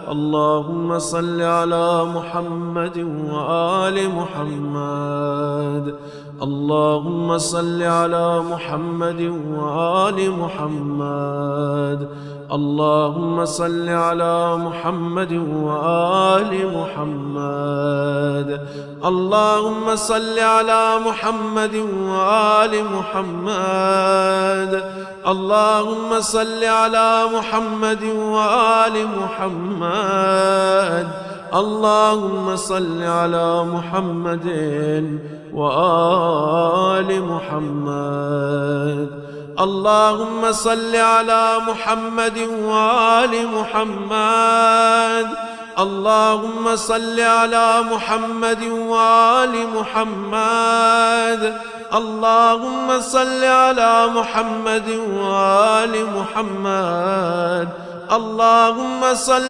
اللهم صل على محمد وآل محمد. اللهم صل على محمد وآل محمد. اللهم صل على محمد وآل محمد. اللهم صل على محمد وآل محمد. اللهم صل على محمد وآل محمد. اللهم صل على محمد وآل محمد. اللهم صل على محمد وآل محمد. اللهم صل على محمد وآل محمد. اللهم صل على محمد وآل محمد. اللهم صل